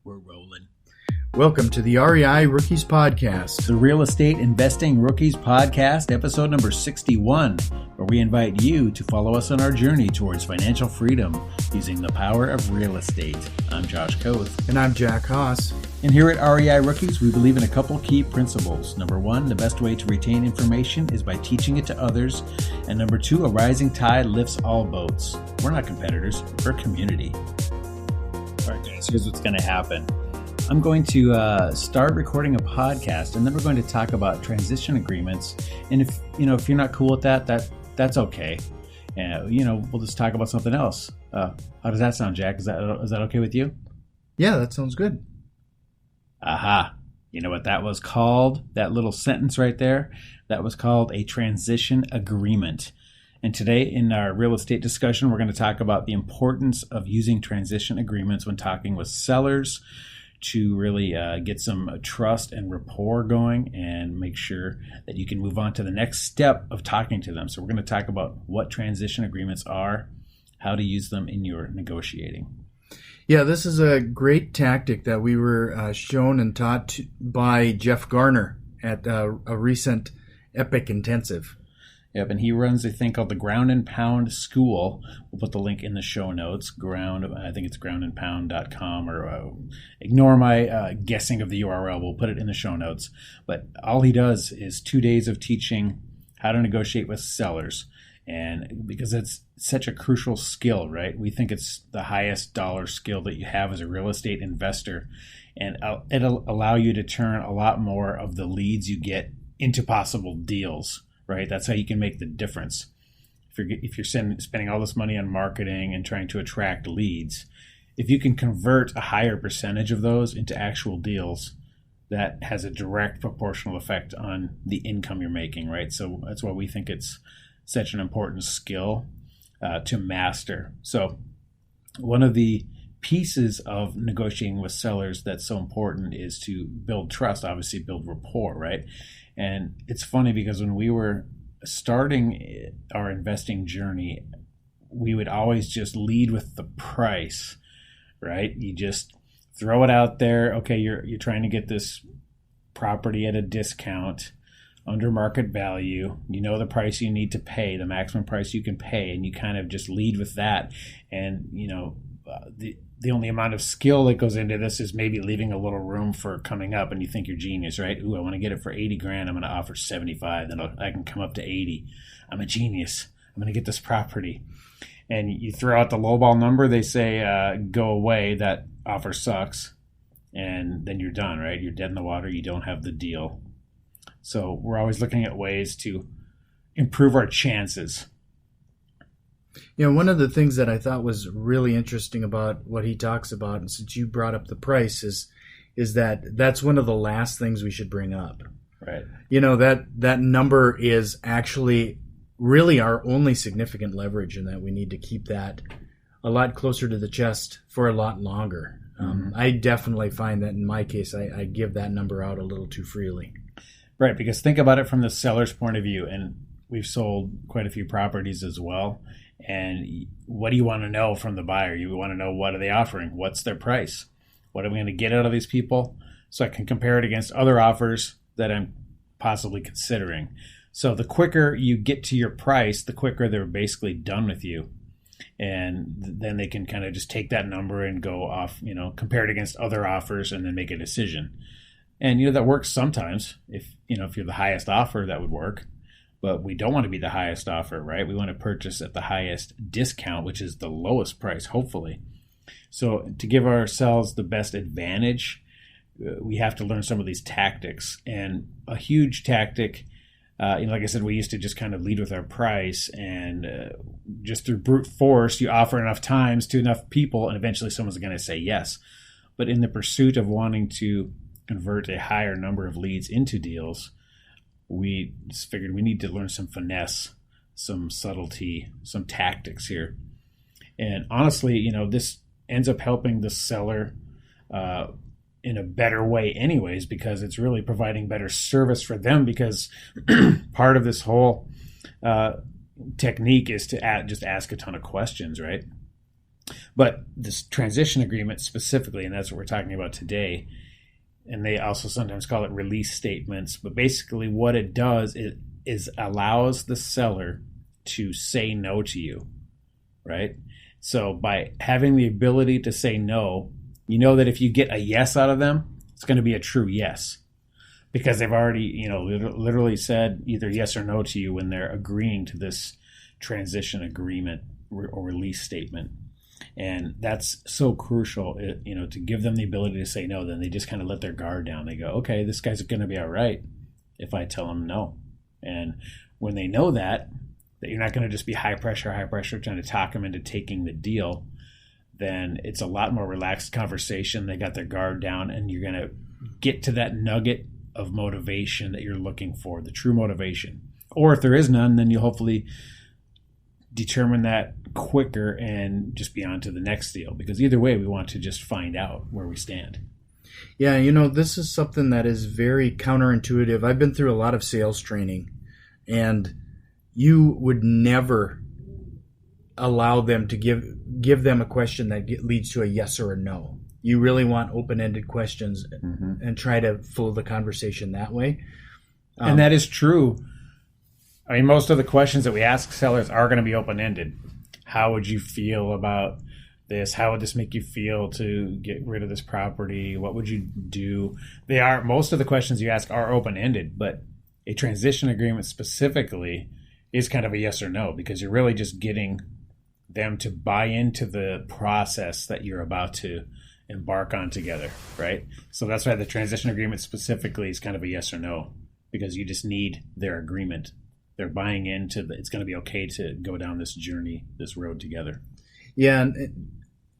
We're rolling. Welcome to the REI Rookies Podcast. The Real Estate Investing Rookies Podcast, episode number 61, where we invite you to follow us on our journey towards financial freedom using the power of real estate. I'm Josh Koth. And I'm Jack Haas. And here at REI Rookies, we believe in a couple key principles. Number one, the best way to retain information is by teaching it to others. And number two, a rising tide lifts all boats. We're not competitors, we're community. All right, guys, here's what's going to happen. I'm going to start recording a podcast, and then we're going to talk about transition agreements. And if you're not cool with that's okay. And we'll just talk about something else. How does that sound, Jack? Is that okay with you? Yeah, that sounds good. Aha. You know what that was called? That little sentence right there? That was called a transition agreement. And today in our real estate discussion, we're going to talk about the importance of using transition agreements when talking with sellers to really get some trust and rapport going and make sure that you can move on to the next step of talking to them. So we're going to talk about what transition agreements are, how to use them in your negotiating. Yeah, this is a great tactic that we were shown and taught by Jeff Garner at a recent Epic Intensive. Yep, and he runs a thing called the Ground and Pound School. We'll put the link in the show notes. I think it's groundandpound.com, or ignore my guessing of the URL. We'll put it in the show notes. But all he does is 2 days of teaching how to negotiate with sellers. And because it's such a crucial skill, right? We think it's the highest dollar skill that you have as a real estate investor. And it'll allow you to turn a lot more of the leads you get into possible deals. Right, that's how you can make the difference. If you're spending all this money on marketing and trying to attract leads, if you can convert a higher percentage of those into actual deals, that has a direct proportional effect on the income you're making. Right, so that's why we think it's such an important skill to master. So one of the pieces of negotiating with sellers that's so important is to build trust, obviously build rapport, right? And it's funny because when we were starting our investing journey, we would always just lead with the price, right? You just throw it out there. Okay, you're trying to get this property at a discount under market value. You know the price you need to pay, the maximum price you can pay, and you kind of just lead with that. And the only amount of skill that goes into this is maybe leaving a little room for coming up, and you think you're genius, right? Ooh, I want to get it for 80 grand. I'm going to offer 75. Then I can come up to 80. I'm a genius. I'm going to get this property. And you throw out the lowball number. They say, go away. That offer sucks. And then you're done, right? You're dead in the water. You don't have the deal. So we're always looking at ways to improve our chances. One of the things that I thought was really interesting about what he talks about, and since you brought up the price, is that's one of the last things we should bring up. Right. That number is actually really our only significant leverage, and that we need to keep that a lot closer to the chest for a lot longer. Mm-hmm. I definitely find that in my case, I give that number out a little too freely. Right, because think about it from the seller's point of view, and we've sold quite a few properties as well. And what do you want to know from the buyer? You want to know, what are they offering? What's their price? What are we going to get out of these people? So I can compare it against other offers that I'm possibly considering. So the quicker you get to your price, the quicker they're basically done with you. And then they can kind of just take that number and go off, compare it against other offers and then make a decision. And, that works sometimes. If you're the highest offer, that would work. But we don't want to be the highest offer, right? We want to purchase at the highest discount, which is the lowest price, hopefully. So to give ourselves the best advantage, we have to learn some of these tactics. And a huge tactic, like I said, we used to just kind of lead with our price, and just through brute force, you offer enough times to enough people, and eventually someone's going to say yes. But in the pursuit of wanting to convert a higher number of leads into deals, we just figured we need to learn some finesse, some subtlety, some tactics here. And honestly, this ends up helping the seller in a better way anyways, because it's really providing better service for them, because part of this whole technique is to just ask a ton of questions, right? But this transition agreement specifically, and that's what we're talking about today, and they also sometimes call it release statements, but basically what it does is allows the seller to say no to you, right? So by having the ability to say no, you know that if you get a yes out of them, it's going to be a true yes, because they've already, literally said either yes or no to you when they're agreeing to this transition agreement or release statement. And that's so crucial, to give them the ability to say no. Then they just kind of let their guard down. They go, okay, this guy's going to be all right if I tell him no. And when they know that you're not going to just be high pressure trying to talk them into taking the deal, then it's a lot more relaxed conversation. They got their guard down, and you're going to get to that nugget of motivation that you're looking for, the true motivation. Or if there is none, then you'll hopefully determine that quicker and just be on to the next deal, because either way we want to just find out where we stand. Yeah, this is something that is very counterintuitive. I've been through a lot of sales training, and you would never allow them to give them a question that leads to a yes or a no. You really want open-ended questions and try to flow the conversation that way. And that is true. I mean, most of the questions that we ask sellers are going to be open-ended. How would you feel about this? How would this make you feel to get rid of this property? What would you do? Most of the questions you ask are open-ended, but a transition agreement specifically is kind of a yes or no, because you're really just getting them to buy into the process that you're about to embark on together, right? So that's why the transition agreement specifically is kind of a yes or no, because you just need their agreement. They're buying into it's going to be okay to go down this journey, this road together. Yeah,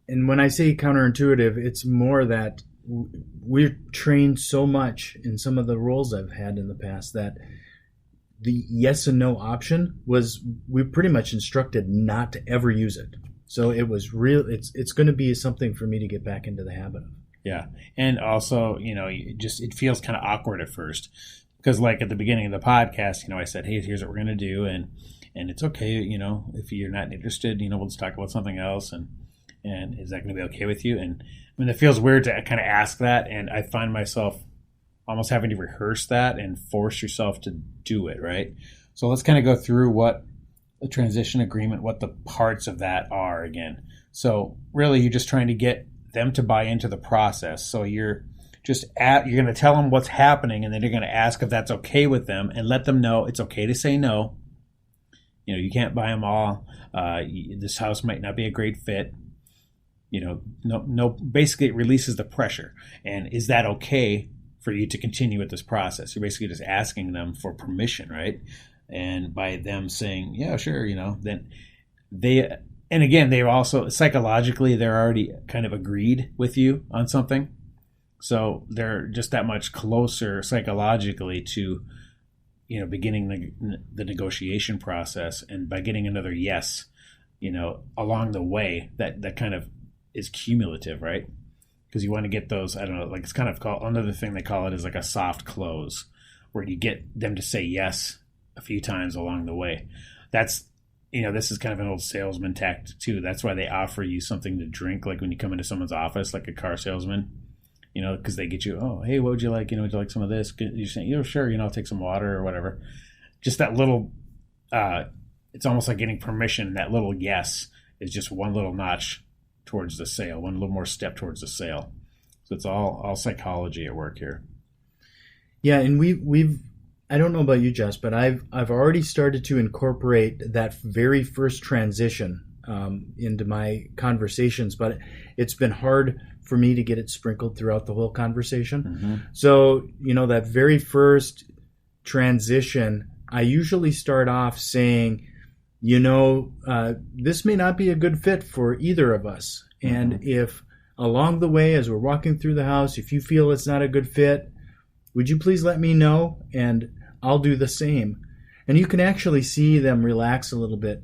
and when I say counterintuitive, it's more that we're trained so much in some of the roles I've had in the past that the yes and no option we pretty much instructed not to ever use it. So it was it's going to be something for me to get back into the habit of. Yeah, and also, it feels kind of awkward at first. Because like at the beginning of the podcast, I said, hey, here's what we're going to do. And it's okay, if you're not interested, we'll just talk about something else. And is that going to be okay with you? And I mean, it feels weird to kind of ask that. And I find myself almost having to rehearse that and force yourself to do it, right? So let's kind of go through what a transition agreement, what the parts of that are again. So really, you're just trying to get them to buy into the process. So you're going to tell them what's happening, and then you're going to ask if that's okay with them, and let them know it's okay to say no. You can't buy them all. This house might not be a great fit. No. Basically, it releases the pressure. And is that okay for you to continue with this process? You're basically just asking them for permission, right? And by them saying, yeah, sure, then they've also psychologically, they're already kind of agreed with you on something. So they're just that much closer psychologically to, beginning the negotiation process. And by getting another yes, along the way, that kind of is cumulative, right? Because you want to get those, I don't know, like it's kind of called, another thing they call it is like a soft close, where you get them to say yes a few times along the way. That's, this is kind of an old salesman tactic too. That's why they offer you something to drink, like when you come into someone's office, like a car salesman. Because they get you, oh, hey, what would you like? Would you like some of this? You're saying, sure, I'll take some water or whatever. Just that little, it's almost like getting permission. That little yes is just one little notch towards the sale, one little more step towards the sale. So it's all psychology at work here. Yeah, and we've I don't know about you, Jess, but I've already started to incorporate that very first transition into my conversations, but it's been hard for me to get it sprinkled throughout the whole conversation. Mm-hmm. So, that very first transition, I usually start off saying, this may not be a good fit for either of us. Mm-hmm. And if along the way, as we're walking through the house, if you feel it's not a good fit, would you please let me know? And I'll do the same. And you can actually see them relax a little bit.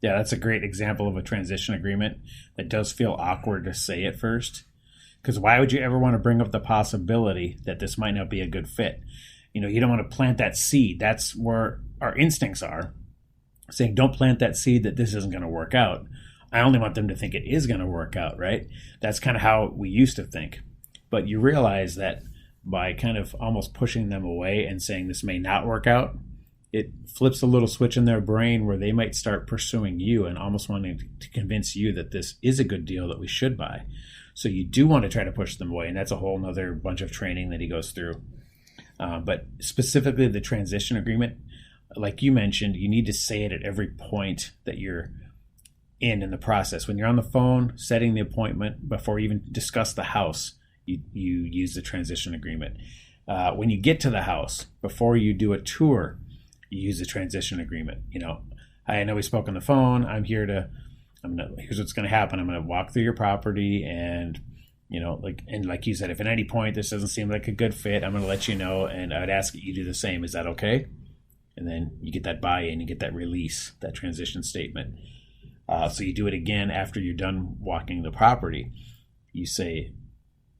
Yeah, that's a great example of a transition agreement that does feel awkward to say at first. Because why would you ever want to bring up the possibility that this might not be a good fit? You don't want to plant that seed. That's where our instincts are, saying don't plant that seed that this isn't going to work out. I only want them to think it is going to work out, right? That's kind of how we used to think. But you realize that by kind of almost pushing them away and saying this may not work out, it flips a little switch in their brain where they might start pursuing you and almost wanting to convince you that this is a good deal that we should buy. So you do want to try to push them away, and that's a whole other bunch of training that he goes through. But specifically the transition agreement, like you mentioned, you need to say it at every point that you're in the process. When you're on the phone, setting the appointment, before you even discuss the house, you use the transition agreement. When you get to the house, before you do a tour, you use the transition agreement. I know we spoke on the phone. Here's what's going to happen. I'm going to walk through your property, and like you said, if at any point this doesn't seem like a good fit, I'm going to let you know, and I'd ask that you do the same. Is that okay? And then you get that buy-in, you get that release, that transition statement. So you do it again after you're done walking the property. You say,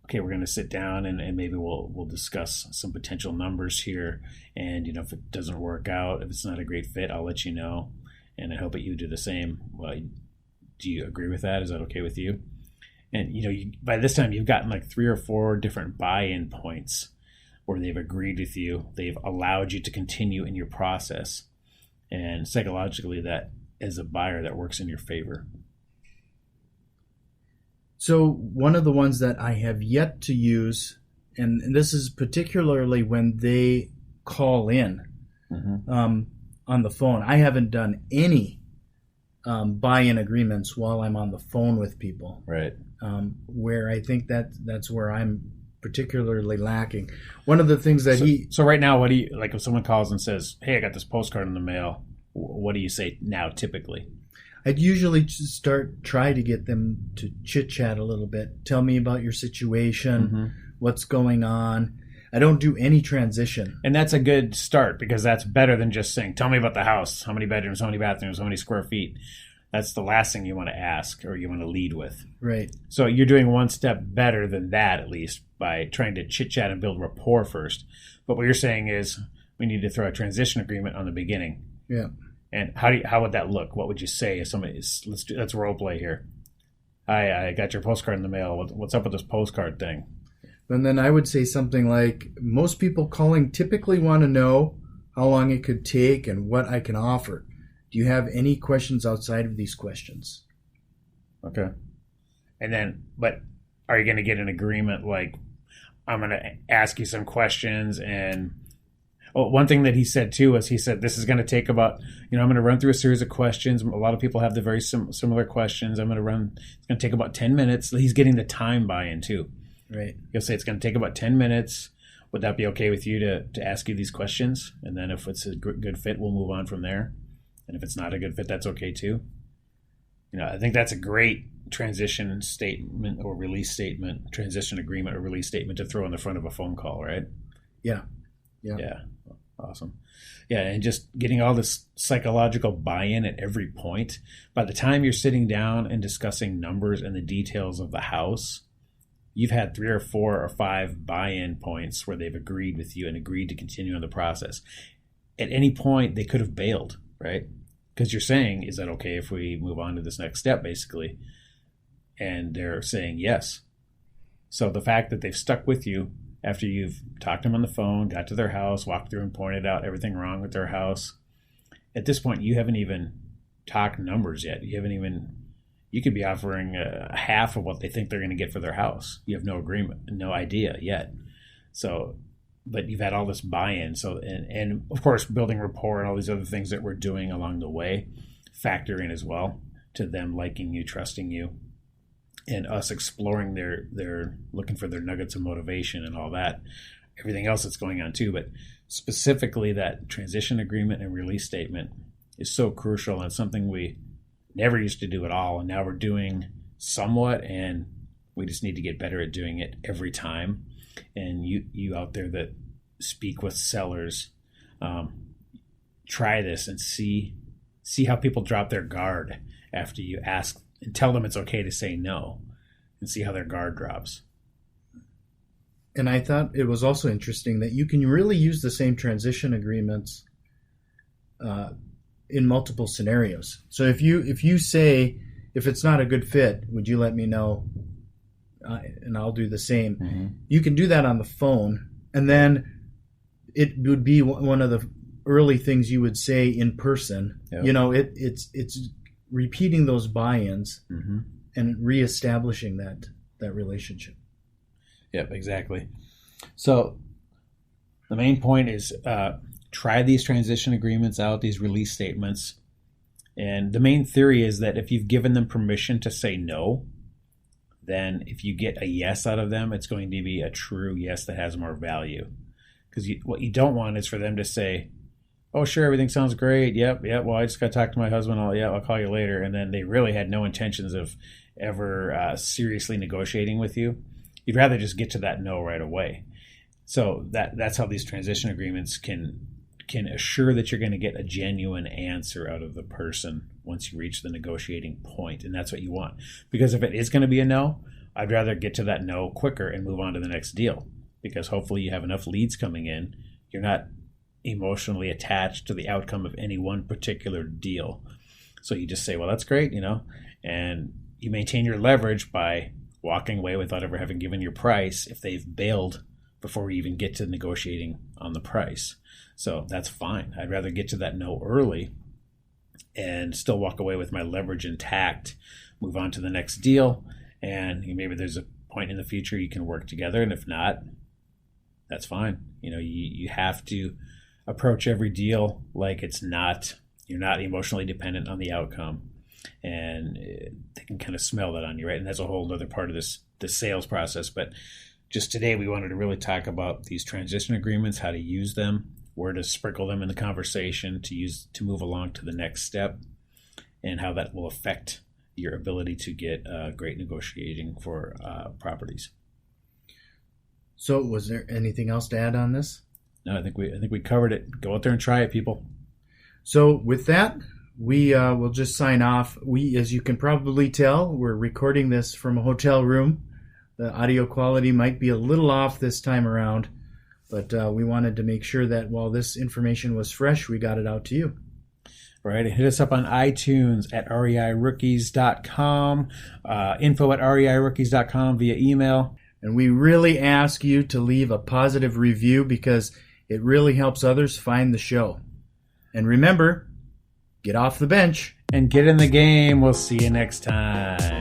okay, we're going to sit down and maybe we'll discuss some potential numbers here. And, if it doesn't work out, if it's not a great fit, I'll let you know. And I hope that you do the same. Well, do you agree with that? Is that okay with you? And, by this time, you've gotten like 3 or 4 different buy-in points where they've agreed with you. They've allowed you to continue in your process. And psychologically, that as a buyer, that works in your favor. So one of the ones that I have yet to use, and this is particularly when they call in on the phone. I haven't done any buy-in agreements while I'm on the phone with people. Right. Where I think that's where I'm particularly lacking. One of the things that So right now, what do you, like if someone calls and says, hey, I got this postcard in the mail, what do you say now typically? I'd usually just try to get them to chit-chat a little bit. Tell me about your situation, what's going on. I don't do any transition. And that's a good start, because that's better than just saying, tell me about the house, how many bedrooms, how many bathrooms, how many square feet. That's the last thing you want to ask or you want to lead with. Right. So you're doing one step better than that, at least, by trying to chit-chat and build rapport first. But what you're saying is we need to throw a transition agreement on the beginning. Yeah. And how would that look? What would you say if somebody is, let's role play here. I got your postcard in the mail. What's up with this postcard thing? And then I would say something like, most people calling typically want to know how long it could take and what I can offer. Do you have any questions outside of these questions? Okay. And then, but are you going to get an agreement like, I'm going to ask you some questions? And one thing that he said too was, he said, this is going to take about, I'm going to run through a series of questions. A lot of people have the very similar questions. It's going to take about 10 minutes. He's getting the time buy-in too. Right. He'll say it's going to take about 10 minutes. Would that be okay with you to ask you these questions? And then if it's a good fit, we'll move on from there. And if it's not a good fit, that's okay too. I think that's a great transition statement or release statement, transition agreement or release statement to throw in the front of a phone call, right? Yeah. Awesome. Yeah, and just getting all this psychological buy-in at every point. By the time you're sitting down and discussing numbers and the details of the house, you've had 3 or 4 or 5 buy-in points where they've agreed with you and agreed to continue on the process. At any point, they could have bailed, right? Because you're saying, is that okay if we move on to this next step, basically? And they're saying yes. So the fact that they've stuck with you after you've talked to them on the phone, got to their house, walked through and pointed out everything wrong with their house, at this point, you haven't even talked numbers yet. You could be offering half of what they think they're going to get for their house. You have no agreement, no idea yet. So, but you've had all this buy-in. So, and of course, building rapport and all these other things that we're doing along the way factor in as well to them liking you, trusting you, and us exploring their looking for their nuggets of motivation and all that, everything else that's going on too. But specifically that transition agreement and release statement is so crucial, and something we never used to do at all. And now we're doing somewhat, and we just need to get better at doing it every time. And you out there that speak with sellers, try this and see how people drop their guard after you ask and tell them it's okay to say no, and see how their guard drops. And I thought it was also interesting that you can really use the same transition agreements in multiple scenarios. So if you say, if it's not a good fit, would you let me know? And I'll do the same. Mm-hmm. You can do that on the phone, and then it would be one of the early things you would say in person. Yep. You know, it's repeating those buy-ins Mm-hmm. and reestablishing that relationship. Yep, exactly. So the main point is try these transition agreements out, these release statements. And the main theory is that if you've given them permission to say no, then if you get a yes out of them, it's going to be a true yes that has more value. Because what you don't want is for them to say, oh, sure, everything sounds great. Yep, well, I just got to talk to my husband. I'll call you later. And then they really had no intentions of ever seriously negotiating with you. You'd rather just get to that no right away. So that's how these transition agreements can assure that you're going to get a genuine answer out of the person once you reach the negotiating point. And that's what you want. Because if it is going to be a no, I'd rather get to that no quicker and move on to the next deal. Because hopefully you have enough leads coming in. You're not emotionally attached to the outcome of any one particular deal. So you just say, well, that's great, and you maintain your leverage by walking away without ever having given your price if they've bailed before we even get to negotiating on the price. So that's fine. I'd rather get to that no early and still walk away with my leverage intact, move on to the next deal, and maybe there's a point in the future you can work together, and if not, that's fine. You have to approach every deal like you're not emotionally dependent on the outcome, and they can kind of smell that on you, right? And that's a whole other part of the sales process. But just today, we wanted to really talk about these transition agreements, how to use them, where to sprinkle them in the conversation to move along to the next step, and how that will affect your ability to get great negotiating for properties. So, was there anything else to add on this? No, I think we covered it. Go out there and try it, people. So, with that, we will just sign off. As you can probably tell, we're recording this from a hotel room. The audio quality might be a little off this time around, but we wanted to make sure that while this information was fresh, we got it out to you. Right. Hit us up on iTunes at reirookies.com, info at reirookies.com via email. And we really ask you to leave a positive review because it really helps others find the show. And remember, get off the bench and get in the game. We'll see you next time.